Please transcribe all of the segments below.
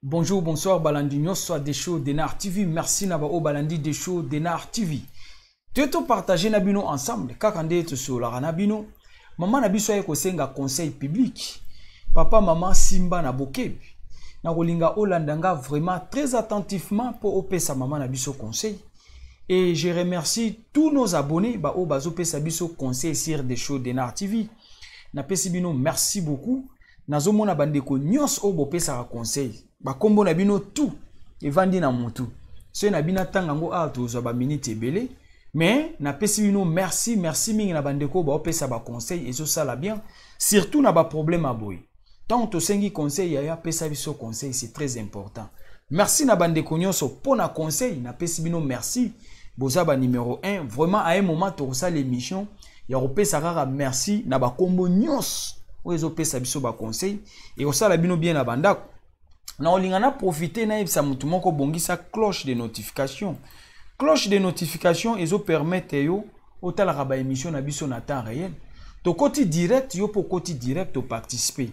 Bonjour, bonsoir, Balandi soit des shows Denar TV. Merci Nabao Balandi des shows Denar TV. Tu es partagé Nabino ensemble. Kakande te sur la Nabino. Maman Nabiso a kosenga conseil public. Papa, maman Simba Naboke. Narolinga Olandanga vraiment très attentivement pour opé sa maman Nabiso conseil. Et je remercie tous nos abonnés ba o bazo pesa biso conseil sur des shows Denar TV. Na pesi bino merci beaucoup. Nazomona bandeko nyos o bo pesa conseil. Ba kombo na bino tout evandi na mutu. So na bina tanga ngo a to ba minute ebele. Mais na pesi bino merci mingi na bandeko ba opesa ba conseil et ça la bien. Surtout na ba problème aboy. Tant to sengi conseil ya pesa biso conseil c'est très important. Merci na bandeko nyonso pour na conseil na pesi bino merci. Bozaba numéro 1 vraiment à un moment to ça l'émission ya opesa rara merci na ba kombo nyos o ezopesa biso ba conseil et ça la bino bien na bandako. Na olingana profiter na ebisa mutu moko bongisa cloche de notification. Cloche de notification ezo permettre yo otala ba émission na biso na temps réel. To koti direct yo pour koti direct to participer.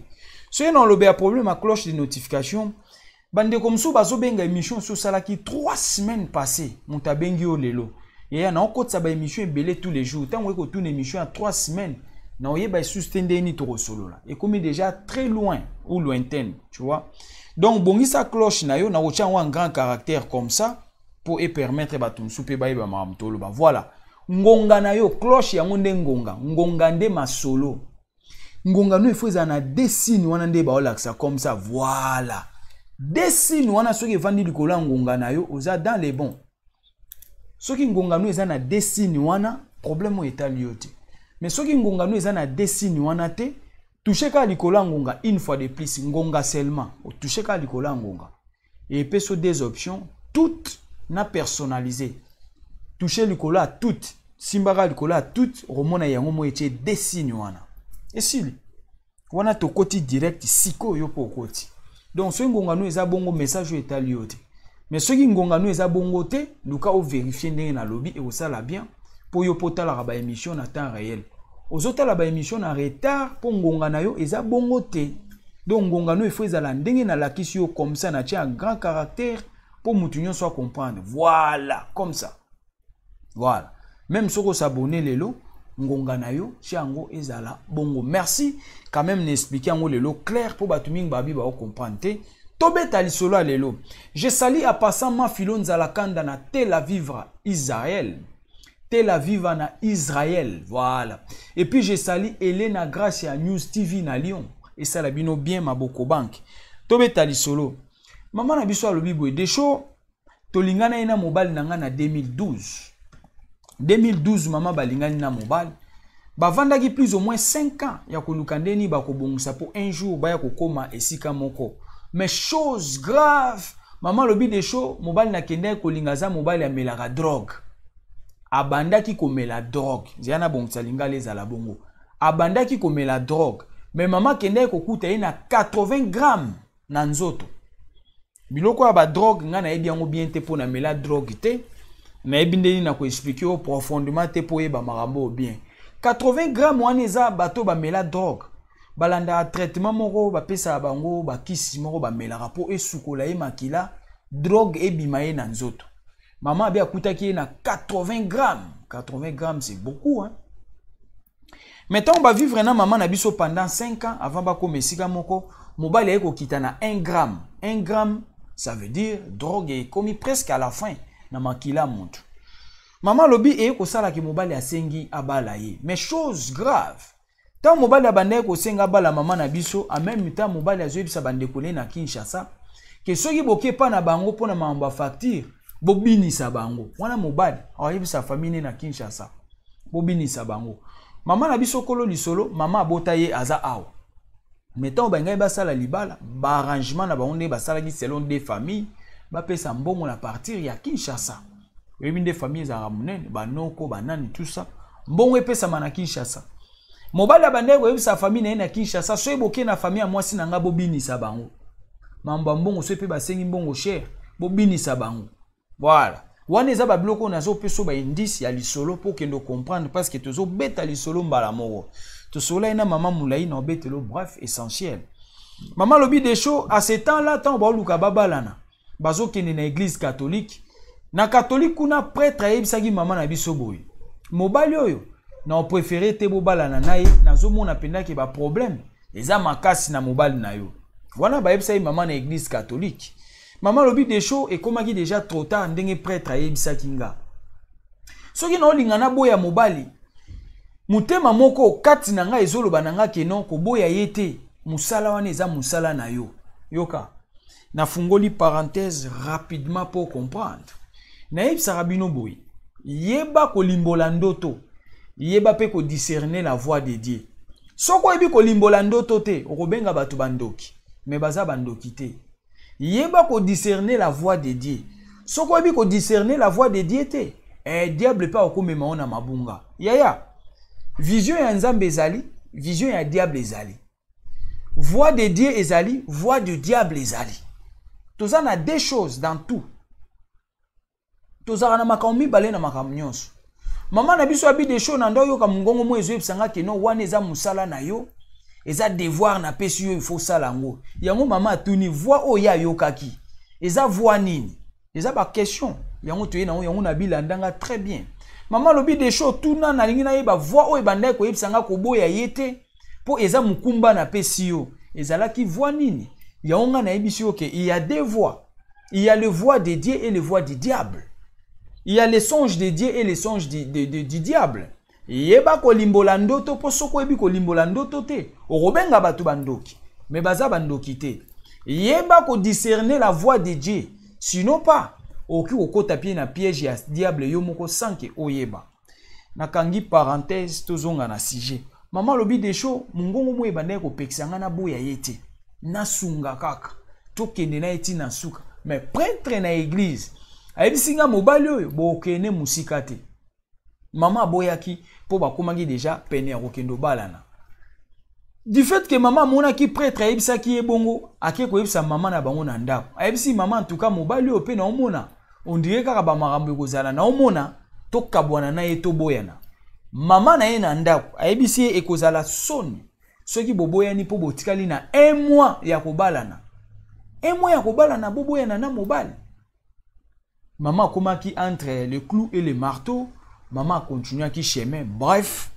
So yon lobe a problème à cloche de notification. Bande comme so bazo benga émission so salaki 3 semaines passées. Monta bengi yo lelo. Et ya na okoti sa ba émission belé tous les jours. Tant ko tourne émission à 3 semaines. Na oye ba sustender ni to solo là. Et comme déjà très loin ou lointaine, tu vois. Donc bongisa cloche na yo na ocha un grand caractère comme ça pour permettre batum soupe ba ba mamtolo ba voilà. Ngonga na yo cloche ya ngonde ngonga nde masolo. Ngonga no ifo za na dessin wana nde ba olaxa comme ça voilà. Dessin wana soki vandi likola ngonga na yo oza dans les bons. Soki ngonga no eza na dessin wana problème o etaliote. Mais soki ngonga no eza na dessin wana te toucher ka likola ngonga une fois de plus ngonga seulement toucher ka likola ngonga et puis sur des options toutes na personnalisé toucher likola toutes simbara likola toutes romona yango mo etie dessin wana et si wana to koti direct siko yo po koti donc so ngonga no eza bongo message etaliote mais soki ngonga no eza bongo te luka o vérifier ndenge na lobby et osala bien pour yo potala ba émission na temps réel. Ozota la ba émission en retard pour ngonga na yo eza bongo te. Donc ngonga no ifo ezala ndenge na lakisi yo comme ça na tia un grand caractère pour mutu nyon soit comprendre. Voilà, comme ça. Voilà. Même soko s'abonner lelo ngonga na yo chiango ezala bongo. Merci quand même n'expliquer ngo lelo clair pour batuming babi ba comprendre te. Tobeta lisolo lelo. Je sali à passant ma filon za la kanda na Tel Aviv Israël. Tel Aviv na Israël, voilà. Et puis je salue Elena Gracia News TV na Lyon. Et ça la bino bien ma boko bank. Tobeta lisolo. Maman na biso alobi boy des show tolingana ina mobile nanga na 2012. 2012 maman balingani na mobile. Ba vandaki plus ou moins 5 ans ya kolukandeni ba kobongisa pour un jour ba ya kokoma esika moko. Mais chose grave, maman lobi des show mobile na kende kolingaza mobile ya melaka drogue. Abandaki komela drogue. Ziana bon salinga les ala bongo. Abandaki komela drogue. Mais maman kende kokuta ina 80 grammes na nzoto. Biloko ya ba drogue nga na ebi yango bien te po na mela drogue te. Na ebi ndeni na ko expliquer au profondément te po yeba marambo bien. 80 grammes wana eza bato ba mela drogue. Balanda traitement moko ba pesa bango ba kisi moko ba mela po esukola e makila drogue ebima ye na nzoto. Maman a bien écouté qui est à 80 grammes. 80 grammes, c'est beaucoup. Hein? Maintenant, on va vivre un maman nabiso pendant 5 ans avant de commencer à moko. Mobile est qui na 1 gramme. 1 gramme, ça veut dire drogue est commis presque à la fin. Na makila monte. Maman lobby est ko sala ki mobile a sengi abalaye. Mais chose grave. Tant mobile a bande ko senga bala maman nabiso, en même temps mobile a zoe sa bande kone na Kinshasa. Que ceux qui boke pas na bango pour na mamba facture. Bobini sabango. Wana mobile. Awa sa famille na Kinshasa. Bobini sabango. Maman na biso kolo lisolo. Maman abota ye aza awa. Mettons bangai basala libala, ba arrangement na bango basala ki selon des familles, ba pesa mbongo na partir ya Kinshasa. Yebi des familles za ramunene, ba noko banani tout ça. Mbongo pesa mana Kinshasa. Mobali abande ko sa famille na Kinshasa, so eboke na famille mwasi na nga bobinisa bango. Mamba mbongo so pe basengi mbongo cher, bobinisa bango. Voilà. Wana eza ba bloko nazo peso ba indice ya lisolo pour que nous comprendre parce que tozo beta lisolo mbala moko. Tosola ina mama moulayi na obetelo bref essentiel. Maman lobi des choses à ce temps-là tant ba luka babalana. Bazo kende na église catholique. Na catholique kuna prêtre ayebisaki mama na biso boy. Mobali oyo na on préféré te bobalana naye nazo mona pendaki ba problème. Eza makasi na mobali na yo. Wana ba yebisaki mama na église catholique. Maman lobi des choses et comment qui déjà trop tard ndenge prêtre ayebisaki nga. Soki na olingana boya mobali mutema moko kati na nga ezoloba na nga keno ko boya yete musala wana eza musala na yo. Yoka. Na fungoli parenthèse rapidement pour comprendre. Na yebisa rabino boy. Yeba ko limbola ndoto. Yeba pe ko discerner la voix de Dieu. Soko yebi ko limbola ndoto te, okobenga batu bandoki. Me baza bandoki te. Yeba ko discerner la voix de Dieu. Soko yebi ko discerner la voix de Dieu te. Diable pa okomema ona mabunga. Yaya. Vision ya nzambe ezali, vision ya diable ezali. Voix de Dieu ezali, voix de diable ezali. Toza na deux choses dans tout. Toza na makambi balé na makamnyonso. Maman na biso abi des choses na ndo yo ka mungongo mo ezo ebisanga ke no wana eza musala na yo. Eza devoir na pesi yo il faut sala ngo. Yango mama atuni voix oya yokaki. Eza voix nini? Eza ba question. Yango toye na yango na bilandanga très bien. Maman lobi des choses tout na lingi na yeba voix oyo bandai ko ebisanga ko boya yete po eza mukumba na pesi yo. Ezala ki voix nini? Yango na yebisi yo ke il y a deux voix. Il y a le voix de Dieu et le voix du diable. Il y a les songes de Dieu et les songes du diable. Yeba ko limbola ndoto po soko ebi ko limbola ndoto te. Orobenga batu bandoki. Me baza bandoki te. Yeba ko discerner la voix de Dieu. Sinon pas. Oki okota pied na piège ya diable yo moko sanke oyeba. Nakangi parenthèse tozonga na sujet. Maman lobi des choses mungongo mo ebanda ko pekisanga na boya yete. Nasunga kaka. Tokende na eti na suka. Mais prêtre na église ayebisinga mobali oyo bokene musika te. Mama boyaki po bakomaki déjà pene ya kokendo balana. Du fait que maman monaki prêtre ayebisaki ebongo ake koyebisa mama na bango na ndako. Ayebisi mama en tout cas mobali oyo pe na omona on dirait kaka ba makambo ekozala na omona tokabwana na ye to boyana. Mama na ye na ndako ayebisi ekozala soni soki boboyani po botikali na 1 mois ya kobalana. 1 mois ya kobalana boboyana na mobali. Maman komaki entre le clou et le marteau. Maman continue qui chemin. Bref,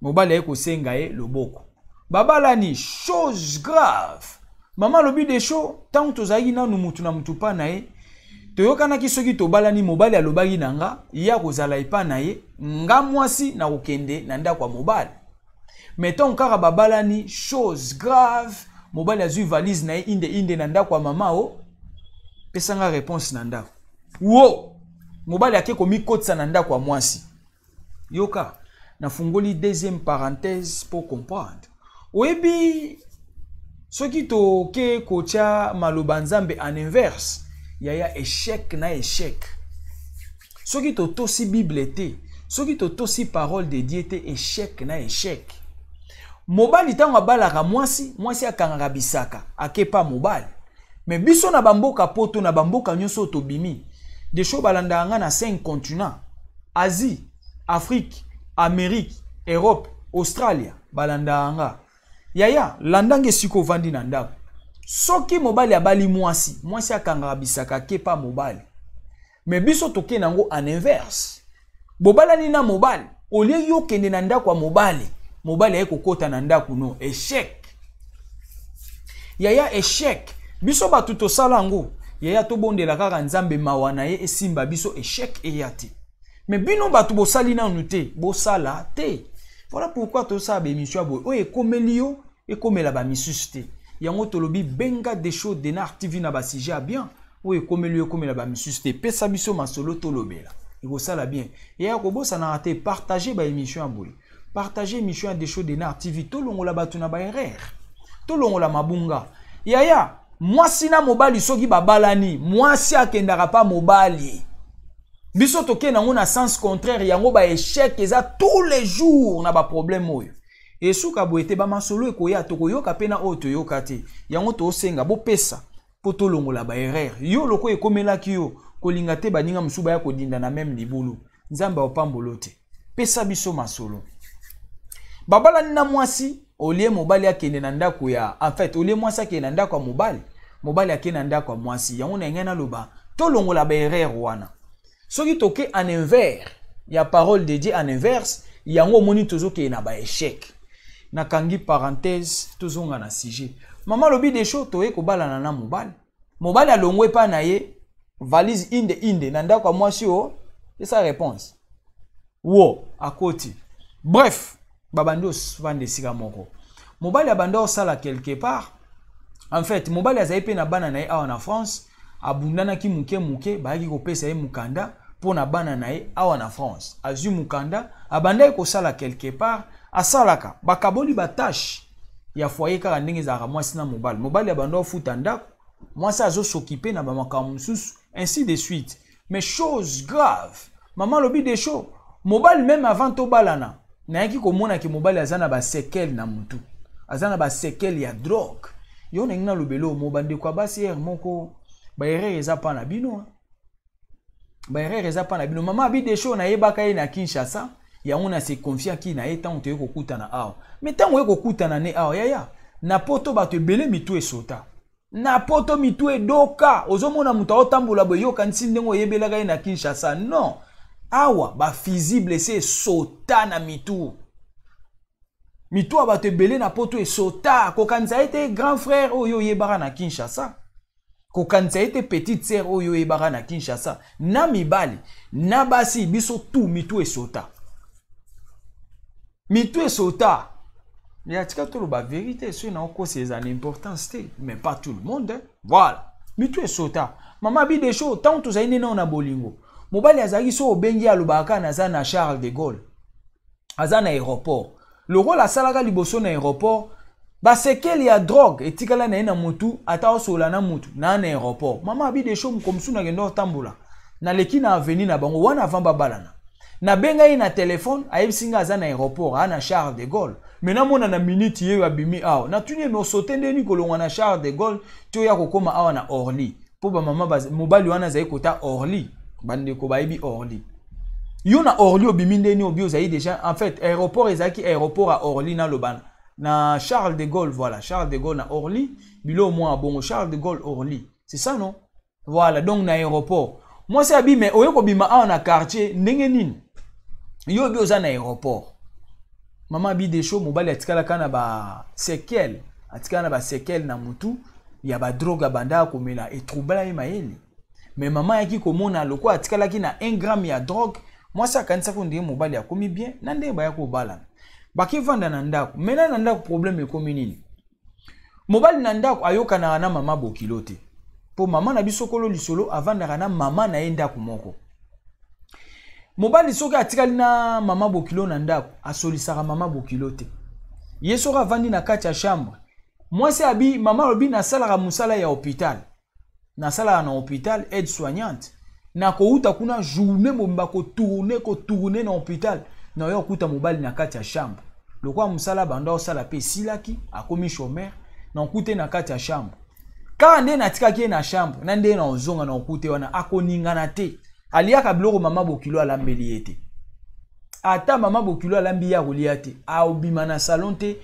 mobali eko senga ye loboko. Babalani chose grave. Maman lobi des choses tant tozaki na mutu na mutu pa na ye. Toyokana ki soki tobalani mobali alobaki nanga ya kozala ipa na ye nga mwasi na kokende na ndako mobali. Mettons kaka babalani chose grave. Mobali azui valise na ye inde na ndako mama o. Pesanga réponse na ndako. Wo mobali ake komi kotsa na ndako mwasi. Yoka na fungoli deuxième parenthèse pour comprendre. Oyebi soki to ke kocha maloba nzambe en inverse yaya échec na échec. Soki to tosi Bible te, soki to tosi parole de Dieu te échec na échec. Mobali tango abalaka mwasi, mwasi akangaka bisaka, akepa mobali. Mais biso na bamboka poto na bamboka nyonso tobimi. Des choses balandanga na 5 continents. Asie, Afrique, Amérique, Europe, Australia, balandanga. Yaya, landange siko vandi na ndako. Soki mobali abali mwasi, mwasi akangaka bisaka kepa mobali. Mais biso toke nango en inverse. Bobalani na mobali, olie yo kende na ndako wa mobali. Mobali ayeko kota na ndako no, échec. Yaya échec. Biso batu tosala ngo. Yaya to bondela kaka nzambe mawana ye esimba biso échec eyate. Mais bino batu bosali na nute, bosala te. Voilà pourquoi to sa bémission boy. O ekomeli yo, ekomela ba misusu te. Yango tolobi benga des choses de Nar TV na ba sujet bien. O ekomeli yo ekomela ba misusu te. Pesa biso masolo tolobela. Iko sala bien. Yaya ko bosa na raté partager ba émission boy. Partager émission des choses de Nar TV to longola batu na ba erreur. to longola mabunga yaya mwasi na mobali soki babalani mwasi akendaka pa mobali biso toke nango na sens contraire yango ba échec eza tous les jours na ba problème oyo esuka boete ba masolo ekoya tokoyoka pena oyo toyoka te yango tosenga bopesa po tolongola ba erreur yo loko ekomelaki yo kolinga te baninga musuba ya kodinda na même libulu nzambe opambolo te pesa biso masolo babalani na mwasi olie mobali akende na ndako ya en fait olie mwasi akende na ndako ya mobali akende na ndako ya mwasi yango na ngena loba tolongola ba erreur wana soki toke en inverse ya parole de Dieu en inverse yango moni tozoke na ba échec na kangi parenthèse tozonga na sujet mama lobi des choses toye ko balana na mobali alongwe pa na ye valise inde na ndako ya mwasi o c'est sa réponse wo akoti bref babando vande sika moko mobali abando sala quelque part en fait mobali azai pe na bana na ye awa na France abundana ki muke baaki ko pesa ye mukanda pour na bana na ye awa na France azu mukanda abanda ko sala quelque part asalaka bakaboli ba tâche ya foyer kaka ndenge za mwasi na mobali abando futa ndako mwasi azo s'occuper na ba makambo mususu ainsi de suite mais chose grave maman lobi des choses mobali même avant to balana na yaki komona ki mobali azana ba séquelle na mutu azana ba séquelle ya drogue yo nengina lobelo mobande kwa basi moko ba erreur eza pa na bino mama bi des choses na yebaka ye na Kinshasa yango na se confiant ki na etant to ekokuta na awa mais tango ekokuta na ne awa yaya na poto ba te belé mitu esota na poto mitu edoka ozomona mutu otambola boyo kanisi ndengo yebelaka ye na Kinshasa non awa ba visible c'est sota na mitu aba te belé na poto esota kokanza ete grand frère oyo yebara na Kinshasa kokanza ete petite sœur oyo yebara na Kinshasa na mibali na basi biso tout mitu esota ya tika tolo ba vérité so na oko c'est une importance mais pas tout le monde hein? Voilà mitu esota mama bi des choses tant to zaine na bolingo mobali azaki so obengi alobaka na za na Charles de Gaulle azana aéroport le rôle la salaka liboso na aéroport ba sekeli ya drogue etikala na ina mutu ata osola na mutu na aéroport mama abi de show komsu na gendo tambola na leki na avenue na bango wana vamba balana na benga ina telefone ayebisinga azana aéroport ana Charles de Gaulle mena mona na minute ye abimi awa na tuni no sotende ni kolongwa na Charles de Gaulle to ya kokoma awa na Orly po ba mama mobali wana zai kota Orly bande ko baibi Orly yo na Orly obimi ndeni obi ozai déjà en fait aéroport ezaki aéroport à Orly na lobana na Charles de Gaulle voilà Charles de Gaulle na Orly bilo moi bon Charles de Gaulle Orly c'est ça non voilà donc na aéroport moi c'est abi mais oyeko bima awa na quartier ndenge nini yo obi oza na aéroport mama bi des show mobali atikala kana ba séquelle na mutu ya ba drogue banda komela et troubla ye mayele mais maman yaki komona loko atikala ki na 1 gramme ya drogue moi ça kanisa ko ndiye mobali akomi bien na ndenge ba yako bala baki vanda na ndako mena na ndako problème ekomi nini mobali na ndako ayoka na mama bokilote po mama na biso kolo lisolo avanda na mama na ndako moko mobali soki atikali na mama bokilo na ndako asolisaka mama bokilote yeso avandi na kati ya chambre mwasi abi mama lobi na salaka musala ya hôpital na sala na hôpital aide soignante na kouta kuna journée bomba ko tourner na hôpital na yo kuta mobali na kati ya chambre lokwa musala banda osala pe silaki akomi chômeur na okute na kati ya chambre ka nde na tikaki na chambre na nde na ozonga na okute wana akoningana te aliaka biloko mama bokilo alambeli yete ata mama bokilo alambi ya kolia te aobima na salon te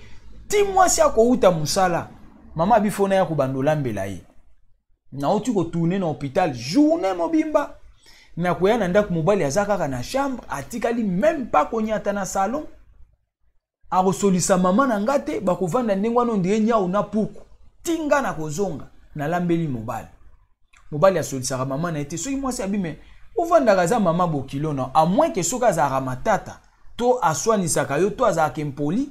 ti mwasi akouta musala mama bifona ya kobandola mbela ye na otu ko tourner na hôpital journée mobimba na koya na ndako mobali azaka na chambre atikali même pas konyata na salon akosolisa mama na ngate bakovanda ndengwa no ndiye nya una puku tinga na kozonga na lambeli mobali asolisaka mama na ete soki mwasi abime ovanda kaza mama bokilo na a moins que soka za matata to aswanisaka yo to azaka impoli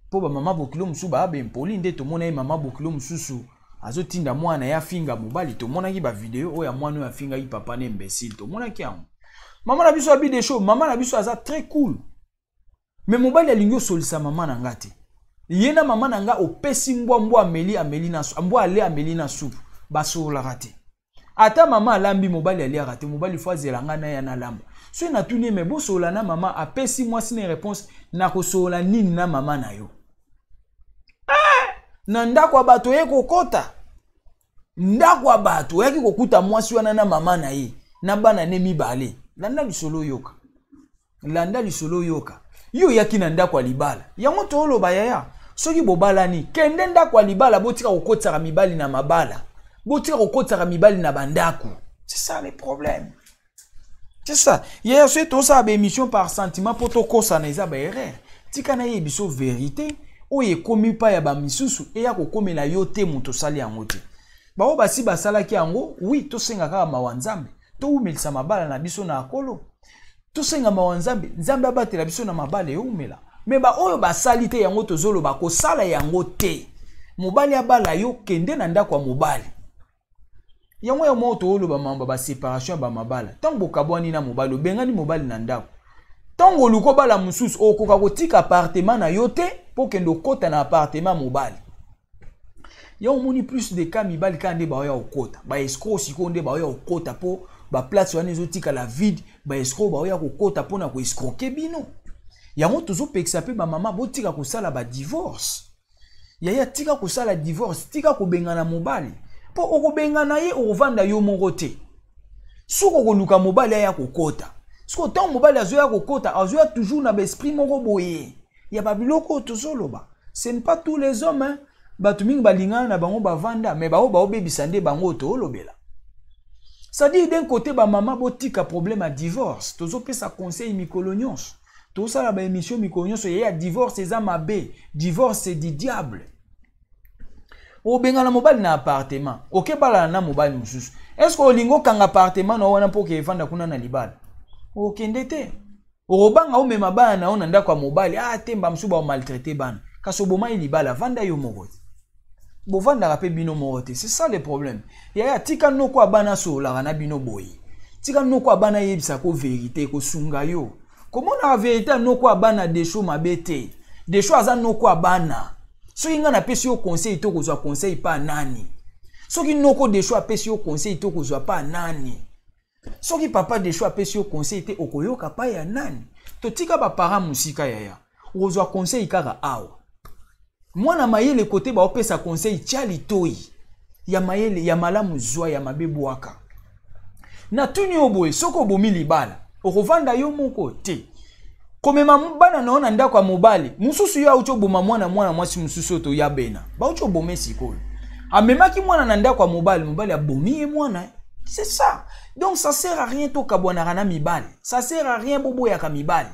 po ba mama bokilo musuba abe impoli nde to mona mama bokilo mususu azotinda mwana ya finga mobali to mona ki ba video o ya mwana ya finga ki papa ne imbécile to mona ki yango mama na biso abi des choses mama na biso aza très cool mais mobali alingi solisa mama na ngate Yena mama nanga opesi mbwa ameli na soupe. Mbwa ale ameli na soupe. Basola rate. Ata mama alambi mobali ali rate. Mobali fois zelanga na ya na lambo. So na tuni me bosola na mama apesi mwasi na réponse na kosola nini na mama na yo. Na ndako ya bato ye kokota. Ndako ya bato yaki kokuta mwasi wana na mama na ye. Na bana ne mibale. Landa lisolo yoka. Landa lisolo yoka. Yo yaki na ndako ya libala. Yango tolo bayaya. Soki bobala ni. Kende ndako ya libala botika kokota mibali na mabala. Botika kokota mibali na bandako. C'est ça le problème. C'est ça. Yaya so to sa ba émission par sentiment poto kosa na eza ba erreur. Tika na ye biso vérité. Oye komi pa ya ba misusu e ya kokomela yo te moto sali yango te. Ba o basi basala ki yango, oui, to senga kaka mawanzambe. To umelisa mabala na biso na akolo. To senga mawanzambe, nzambe abatela biso na mabala yo umela. Me ba oyo basali te yango tozolo ba ko sala yango te. Mobali abala yo kende na ndako ya mobali. Yango ya moto olo ba mamba ba séparation ba mabala. Tango kabwani na mobali, bengani mobali na ndako. Tango luko bala mususu okoka kotika appartement na yo te po kendo kota na appartement mobali. Ya omoni plus de cas mibali kande ba ya okota. Ba escroc siko nde ba ya okota po ba place wana ezotika la vide, ba escroc ba ya kokota po na ko escroquer bino. Yango tozo pekisa pe ba mama botika kosala ba divorce. Ya tika kosala divorce, tika ko bengana mobali. Po okobengana ye ovanda yo moko te. Soko koluka mobali ya kokota. Soko tant mobali azoya kokota, azoya toujours na l'esprit moko boye. Ya ba biloko tozoloba. Ce n'est pas tous les hommes hein. Batu mingi balingana na bango bavanda mais bao bebisa nde bango tolobela. Ça dit d'un côté ba mama botika problème à divorce. Tozo pesa conseil mikolo nyonso. Tozo sala ba émission mikolo nyonso ya divorce eza mabe. Divorce c'est du diable. O benga na mobali na appartement. Oke bala na mobali mususu. Est-ce que olingo kanga appartement na wana po ke evanda kuna na libala? O kende te. O banga o mema bana na ona ndako mobali. Ah temba msuba o maltraiter bana. Kaso boma libala vanda yo moko. Bovanda rapé bino morote. C'est ça le problème. Yaya tika no kwa bana so la na bino boyi. Tika no kwa bana yebisa ko vérité ko sunga yo. Comment la vérité no kwa bana des choses mabete. Des choses aza no kwa bana. Soki nga na pesi yo conseil to kozwa conseil pa nani. Soki noko des choses pesi yo conseil to kozwa pa nani. Soki papa des choses pesi yo conseil te okoyoka pa ya nani. To tika ba parents musika yaya. Ozwa conseil kaka awa. Mwana mayele kote ba opesa conseil tiali toi. Ya mayele ya malamu zwa ya mabebwaka. Na tuni oboye soko bomi libala. Okovanda yo moko te. Komema mbana naona ndako ya mobali. Mususu ya ucho boma mwana mwasi mususu to ya bena. Ba ucho bome sikolo. Amemaki mwana na ndako ya mobali abomi mwana. C'est ça. Donc ça sert à rien to kabwana rana mibali. Ça sert à rien bobo ya kamibali.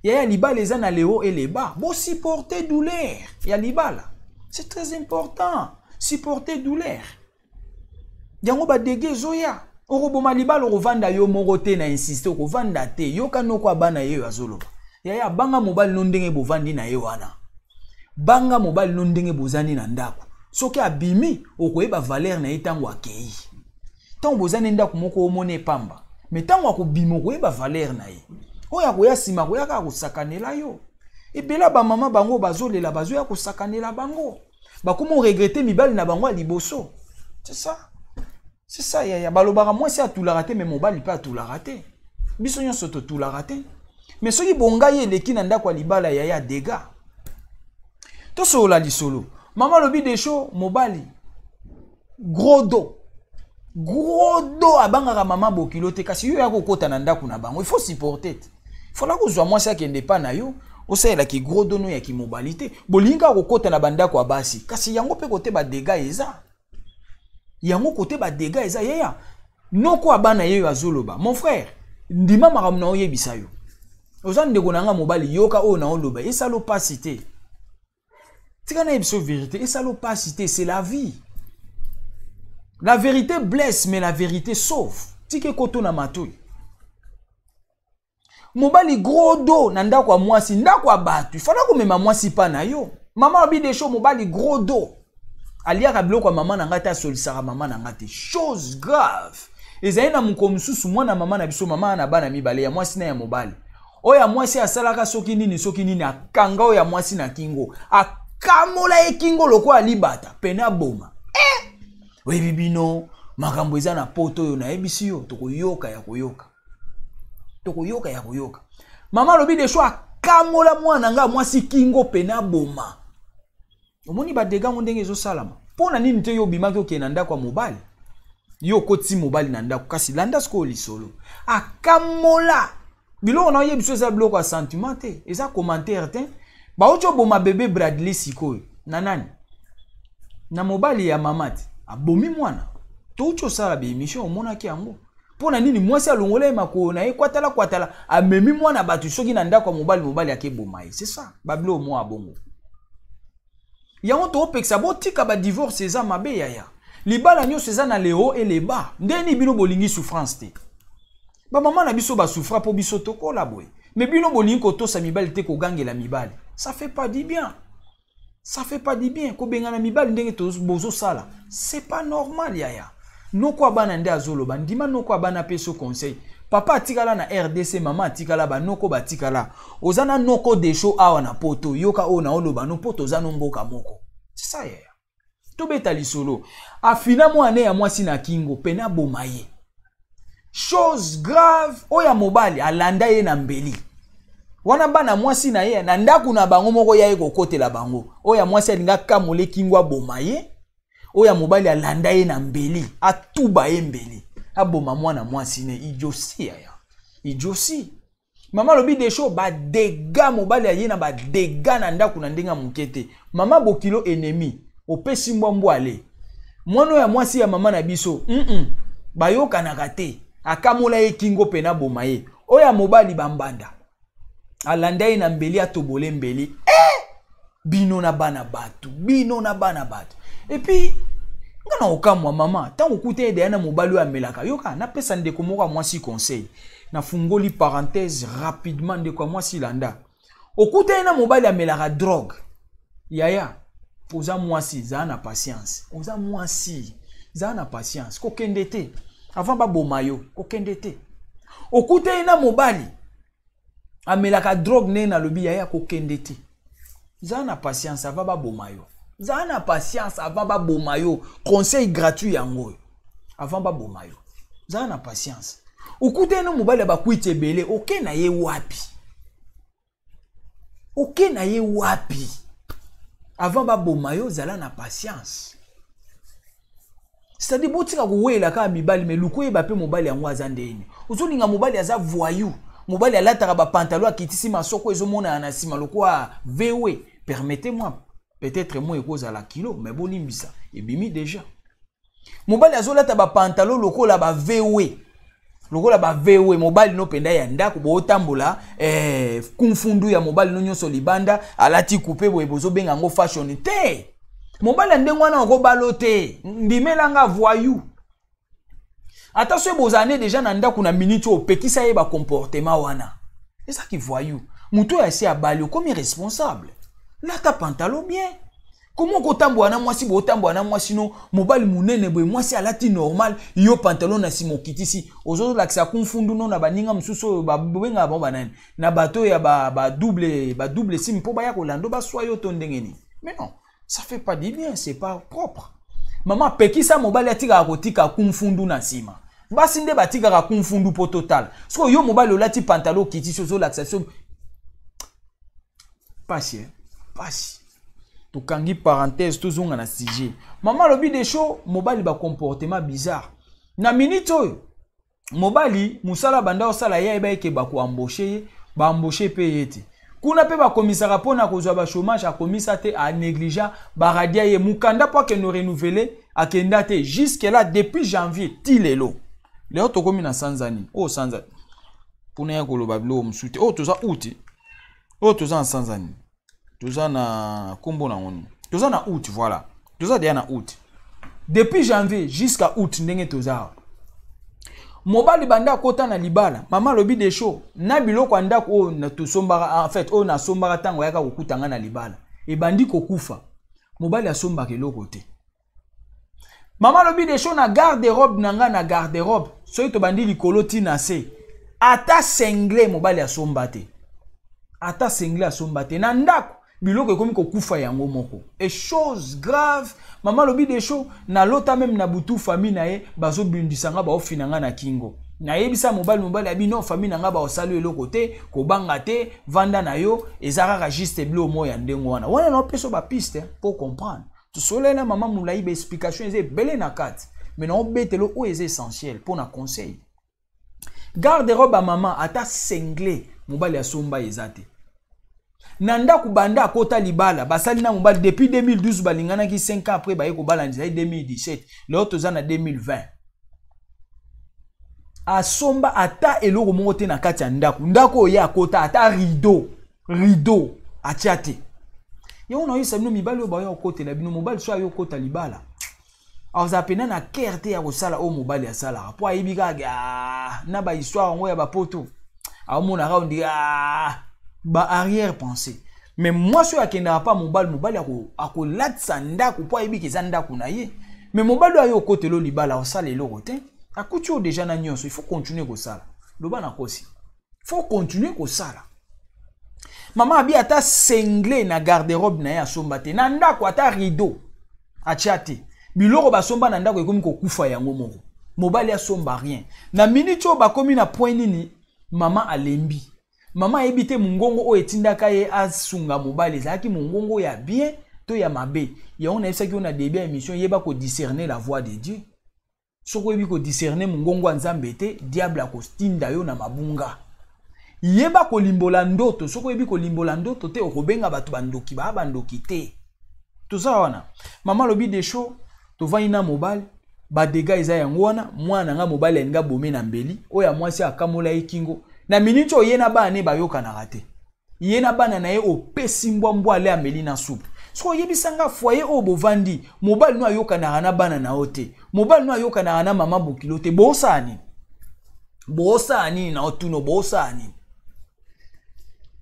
Yaya libala eza na leo et les bas. Bo supporter douleur. Ya libala. C'est très important. Supporter douleur. Yango ba dege zoya. Oroboma libala orovanda yo moko te na insister okovanda te. Yoka noko abana yo azoloba. Yaya banga mobali no ndenge bovandi na ye wana. Banga mobali no ndenge bozani na ndako. Soki abimi okoyeba valeur na etango akei. Tango bozani ndako moko omone pamba. Mais tango akobima okoyeba valeur na ye. Oya koya sima koya ka kosakanela yo. Ebela ba mama bango bazolela bazoya kosakanela bango. Bakoma regretter mibali na bango liboso. C'est ça. C'est ça yaya balobaka moi c'est à tout la rater mais mobali pas tout la rater. Biso nyonso to tout la rater. Mais soki bonga ye leki na ndako libala yaya dégâts. To sola lisolo. Maman lobi des show mobali. Gros dos. Gros dos abanga maman bokilo te kasi yo ya kokota na ndako na bango. Il faut supporter. Il faut la kozwa moi ça kende pa na yo. Osela ki gros dos no ya ki mobilité. Bolinga kokota na bandako abasi. Kasi yango pe kote ba dégâts eza. Yango kote ba dégâts eza yaya. Noko abana yeyo azoloba. Mon frère, ndima makamuna oyebisa yo. Ozan ndeko nanga mobali yoka o na oloba. Esa lo pas cité. Tika na ebiso vérité, esa lo pas cité, c'est la vie. La vérité blesse mais la vérité sauve. Tike koto na matoi. Mobali gros dos na ndako ya mwasi, ndako ya batu. Fala ko mema mwasi pa na yo. Maman obi de show mobali gros dos. Aliaka biloko mama na ngata solisaka mama na ngate. Chose grave. Ezali na mukomususu mwana mama na biso mama na bana mibale ya mwasi na ya mobali. Oya mwasi asalaka soki nini akanga oya mwasi na kingo. kamola ekingo loko alibata pena boma webi bino makambo eza na poto yo na ebisi yo tokoyoka ya koyoka tokoyoka ya koyoka mama lobi de choix kamola mwana nga mwasi kingo pena boma omoni ba dega ndenge ezo salama pona nini te yo bimaki okena ndako kwa mobali yo koti mobali na ndako kasi landa sko lisolo akamola biloko na yebiso eza biloko ya sentiment te eza commentaire te baocho boma bebe Bradley sikoyo na nani na mobali ya mamati abomi mwana toucho sala be émission omonaki yango pona nini mwasi alongola makolo na ekwatala kwatala amemi mwana batu soki na ndako ya mobali akeboma ye c'est ça babilo mo abongo yango to opekisa botika ba divorce eza mabe yaya libala nyonso eza na le haut et le bas ndeni bino bolingi souffrance te ba mama na biso ba souffra po biso tokola boye mais bino bolingi kotosa mibali te kogangela mibali ça fait pas du bien ça fait pas du bien ko bengana mibali ndenge to bozo sala c'est pas normal yaya noko abana nde azoloba ndima noko abana peso conseil papa atikala na RDC mama atikala ba noko batikala ozana noko de show awa na poto yoka ona oloba no poto ozana mboka moko c'est ça yaya to beta lisolo afina mwana ya mwasi na kingo pena bomaye chose grave oya mobali alanda ye na mbeli wana bana mwasi na ye na ndaku na bango moko ya eko kote la bango oya mwasi alinga kamole kingwa bomaye oya mobali alanda ye na mbeli atuba ye mbeli aboma mwana mwasi ne ijosi ya ijosi mama lobi de show ba dega mobali aye na ba dega na ndaku na ndenga mukete mama bokilo ennemi opesi mbwambo ale mwana ya mwasi ya mama na biso bayoka na kate akamola ye kingo pena bomaye oya mobali bambanda alanda ye na mbeli atobole mbeli bino na bana batu et puis ngana okamwa mama tango kute de na mobali wa melaka yoka na pesa ndeko moko mwasi conseil na fungoli parenthèse rapidement ndeko mwasi landa okute na mobali amelaka drogue yaya oza mwasi za na patience oza mwasi za na patience kokende te avant ba bomayo kokende te okute na mobali amelaka drogue ne na lobi yaya kokende te za na patience avant ba bomayo za na patience avant ba bomayo conseil gratuit yango avant ba bomayo za na patience okute na mobali ba kuite belé oke na ye wapi avant ba bomayo zala na patience c'est-à-dire botika kuwela ka mibali meluko ba pe mobali yango azandeni uzoninga mobali aza voyou mobali alataka ba pantalon akitisi masoko ezomona na sima lokwa VW permettez-moi peut-être moi ekoza la kilo mais bolimbisa ebimi déjà mobali azolata ba pantalon lokola ba VW mobali no penda ya ndako bo tambola kumfundu ya mobali no nyonso libanda alati coupe bo ebozo benga ngo fashion te mobali ndengwana ngo balote ndimelanga voyou attention bozane déjà na ndako na minute opekisa ye ba comportement wana c'est ça qui voyou muto ya si abali comme responsable là ta pantalon bien comment kotambo na mwasi bo tambo na mwasi no mobali munene boy mwasi alati normal yo pantalon na simo kitisi ozo lakisa kumfundu no na baninga msuso ba benga ba banani na bato ya ba double sim po ba ya kolando ba soyo to ndengeni mais non ça fait pas du bien c'est pas propre maman pekisa mobali atika kotika kumfundu na sima basi nde batika kumfundu po total so yo mobali olati pantalon kitisi ozo lakisa Pasi. Tukangi parenthèse tozonga na sujet. Maman lobi de show mobali ba comportement bizarre. Na minute oyo mobali musala banda osala ya eba eke ba ko embaucher pe yete. Kuna pe ba komisara pona kozwa ba chômage a komisa te a négligent ba radia ye mukanda po ke no renouveler akenda te jusque là depuis janvier tilelo. Leo tokomi na sanzani. Oh sanza. Puna ya koloba bilo msute. Oh toza outi. Oh toza en sanzani. Toza na kombo na ngoni. Toza na août voilà. Toza dia na août. Depuis janvier jusqu'à août ndenge toza. Mobali banda kota na libala. Mama lobi de show. Na biloko ndako o na tosombara en fait o na sombara tango yaka kokutanga na libala. E bandi kokufa. Mobali asomba keloko te. Mama lobi de show na garde-robe nanga na garde-robe. Soki to bandi likolo tina se. Ata sengle mobali asomba te. Ata sengle asomba te. Na ndako biloko komi ko kufa yango moko. Et chose grave, maman lobi des choses na lota même na butu famille na ye bazo bindisanga ba ofinanga na kingo. Na yebisa mobali abi non famille nanga ba osalo eloko te ko banga te vanda na yo ezaka juste blo mo ya ndengo wana. Wana na peso ba piste pour comprendre. Tu solela maman moulayi ba explication eze belé na kat. Mais non betelo o est essentiel pour na conseil. Garde-robe à maman ata senglé mobali asomba ezate. Nanda kubanda kota libala basali na mobali depuis 2012 balingana ki 5 ans après ba yeko balanza 2017 l'autre zana 2020. Asomba ata eloko moko te na kati ya ndako. Ndako ya kota ata rideau atiate. Yo na yisa bino mibali yo ba yo kotela bino mobali so yo kota libala. Aza pena na kerte ya kosala o mobali asala. Po ayibika na ba histoire ngo ya ba poto. A mona ra on dit ba arrière pensée. Mais moi so akenda pas mobali ako latsa ndako po ayibika za ndako na ye. Mais mobali yo kotelo libala osala eloko te. Akucho déjà na nyonso, il faut continuer comme ça. Loba na kosi. Il faut continuer comme ça. Maman abi ata senglé na garde-robe na ya somba te. Na ndako ata rideau. Atiate. Biloko ba somba na ndako ekomi ko kufa yango moko. Mobali ya somba rien. Na minute o ba komi na point nini mama alembi. Mama ebite mungongo o etindaka ye asunga mobali zaki mungongo ya bien to ya mabe. Ya on a ça qui on a début émission yeba ko discerner la voix de Dieu. Soko yebi ko discerner mungongo nzambe te diable akostinda yo na mabunga. Yeba ko limbola ndoto soko yebi ko limbola ndoto te okobenga batu bandoki ba bandoki te. Tout ça wana. Mama lobi des shows to vaina mobile ba dega eza yango wana mwana nga mobile nga bomé na mbeli oya mwasi akamola ekingo na minute oyena bana ba yoka na rate. Yena bana na ye opesi mbwa ale ameli na soupe. So yebisanga foyer o bovandi mobile no ayoka na bana na ote mobile no ayoka na mama bokilo te bosani na otuno bosani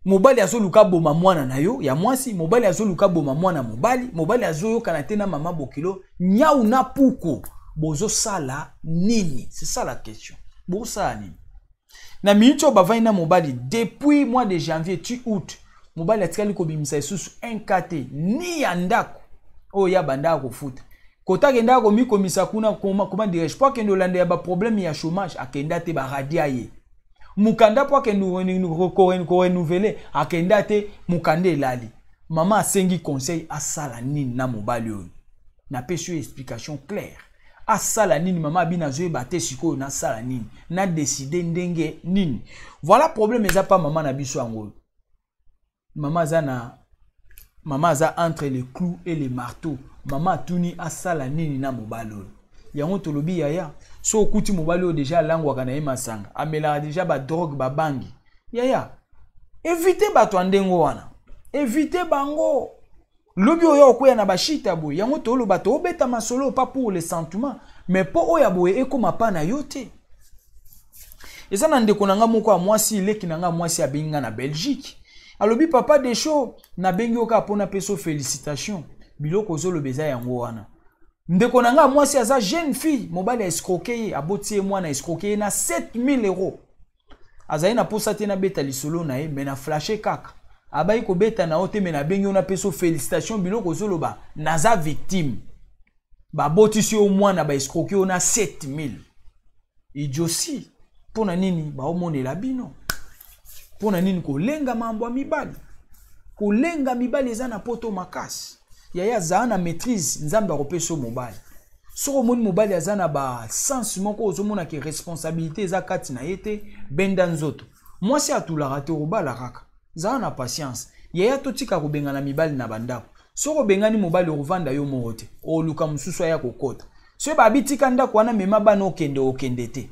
mobile azoluka boma mwana na yo ya mwasi mobile azoluka boma mwana mobile azoyoka na te na mama bokilo nyau na puko bozo sala nini c'est ça la question bosani na minute bavai na mobile depuis mois de janvier tu août mobali atikali ko bimisa isusu 1KT ni ya ndako o ya banda ko futa kota kenda ko mi komisa kuna comment dirais-je pas que ndolande ya ba problème ya chômage akenda te ba radia ye mukanda po ke ko renouveler akenda te mukande elali mama asengi conseil asala nini na mobali oyo na pesu explication claire asala nini mama abina zoe bate siko na sala nini na décider ndenge nini voilà problème eza pas mama na biso angolo. Maman za entre les clous et les marteaux. Maman tuni asala nini na mobalo. Yango tolobi yaya. So kuti mobalo déjà langwa kana masanga. Amela déjà ba drogue ba bangi. Yaya. Évitez bato andengo wana. Évitez bango. Lobi oyo okoya na bashita boy. Yango tolo bato obeta masolo pas pour les sentiments, mais pour oya boy ekoma pa na yote. Eza na ndeko nanga moko a mwasi leki nanga mwasi abinga na Belgique. Alobi papa des shows na bengi oka pona peso félicitations biloko zo lobeza yango wana ndeko nanga mwasi aza jeune fille mobali escroquer abotie mwana escroquer na 7000 euros azayi na posa te na beta lisolo na ye mais na flasher kaka abayi ko beta na ote mais na bengi ona peso félicitations biloko zo loba naza victime ba botisi o mwana ba escroquer na 7000 idiosi pona nini ba omonela bino. Pona nini kolenga mambo mibali. Kolenga mibali eza na poto makasi. Yaya za na maîtrise nzambe akopeso mobali. Soko moni mobali azana ba sens moko ozomona ke responsabilité eza kati na yete benda nzoto. Mwasi atulaka te obala kaka. Za na patience. Yaya totika kobenga na mibali na bandako. Soko bengani mobali ovanda yo mote. O luka mususu ya kokota. So ba bitika ndako wana mema bana okende te.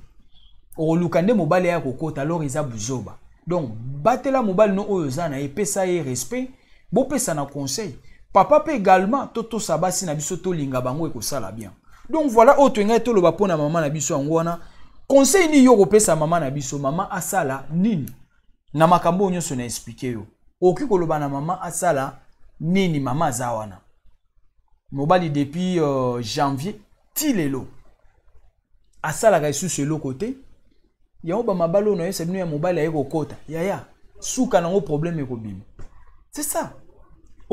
O luka nde mobali ya kokota alors eza buzoba. Donc, batela mobile no oyo zana et pesa ye respect, bo pesa na conseil. Papa peut également toto sabasi na biso to linga bango eko sala bien. Donc voilà auto ngai to lo ba pona maman na biso ngwana. Conseil ni yo ko pesa maman na biso maman asala nini. Na makambo nyonso na expliquer yo. Oki ko loba na maman asala nini maman zawana. Mobile depuis janvier ti lelo. Asala ga sous ce côté. Yao ba mabalo na yesa bino ya mobile ya kokota. Yaya, suka nango problème ekobima. C'est ça.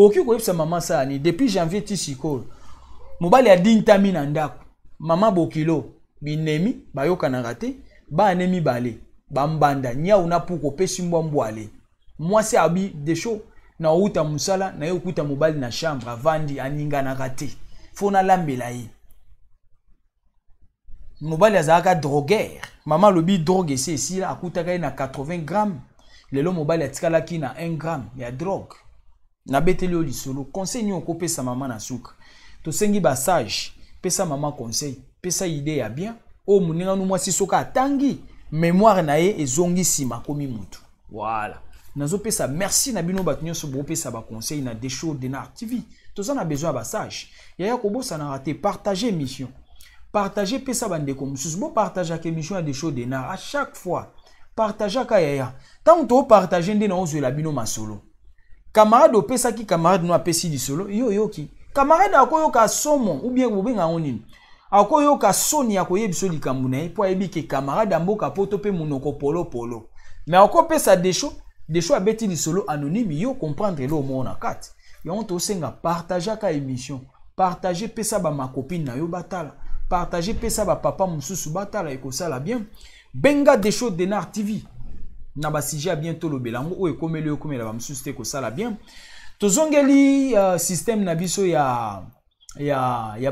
oki koyebisa mama ça ni depuis janvier ti sikoyo mobali adintami na ndako mama bokilo binemi bayokanaka te banemi bale bambanda nyau na puko pesi mbwambwale mwasi abi desho na outa musala na yokuta mobali na chambre avandi aninganaka te fona lambela ye mobali azalaka drogueur mama lobi drogue esi esila akutaka ye na 80 grammes lelo mobali atikalaki na 1 gramme ya drogue na beteli yo lisolo conseil nyo okopesa mama na suka tosengi basage pesa mama conseil pesa idée ya bien o muninga nu mwasi soka atangi mémoire na ye ezongi sima komi mutu voilà nazo pesa merci na bino bato nyonso bo pesa ba conseil na Desho Denar TV toza na besoin ba sage yaya kobosa na rater partager mission partager pesa bandeko mususu bo partager ke mission ya Desho Denar à chaque fois partager ka yaya tant to partager ndé na ozwela bino masolo camarade opesa ki camarade no apesi di solo yo ki camarade akoyoka somo ou bien bobenga onini akoyoka soni akoyebiso likambo na ye po ayebi ke camarade amboka poto pe munoko polo mais akopesa Desho abeti di solo anonyme yo comprendre lo mona kat yo to senga partager ka émission partager pesa ba ma copine na yo batala partager pesa ba papa mususu batala ekosala bien benga Desho Denar TV na ba sujet bientôt lo belango o ekomeli okomela ba mususu te kosala bien tozongeli système na biso ya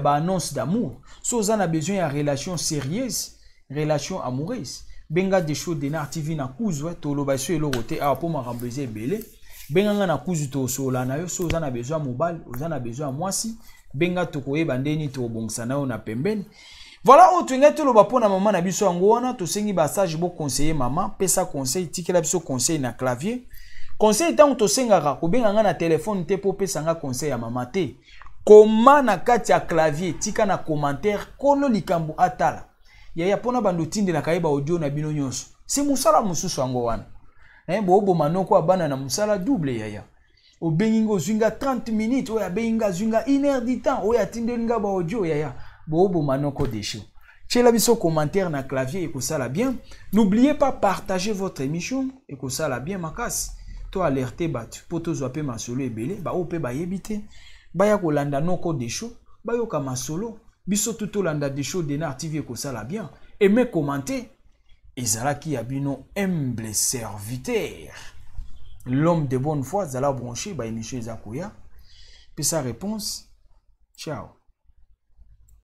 ba annonce d'amour so za na besoin ya relation sérieuse relation amoureuse benga Desho Denar TV na kuzu to lo ba so eloko te a po makamboze ebele benga na kuzu to sola na yo so za na besoin mobile za na besoin mwasi benga to koyeba ndeni to bongisa na yo na pembeni. Voilà, on tient tout le bapon à maman na biso angona, to sengi basage bo conseiller maman, pesa conseil, tikela biso conseil na clavier. Conseil tant to senga ko benga na téléphone te po pesa nga conseil à maman te. Comment na kati ya clavier, tika na commentaire kono likambo atala. Ya pona bando tinde na kaiba audio na bino nyonso. Si musala mususu ango wana. Bo manoko abana na musala double yaya. O bengingo zunga 30 minutes, o ya benginga zunga 1 heure du temps, o ya tinde nga ba audio yaya. Bobo manoko Desho. Tchela biso commentaire na clavier et que ça la bien. N'oubliez pas partager votre émission et que ça la bien makasi. To alerter batu poto zoape masolo ebele ba ope ba yebite. Ba ya kolanda noko Desho, ba yoka masolo. Biso tout landa Desho Denar TV et que ça la bien. Aimez commenter. Ezalaki abino humble serviteur. L'homme de bonne foi zala branché ba émission ezakoya. Puis sa réponse. Ciao.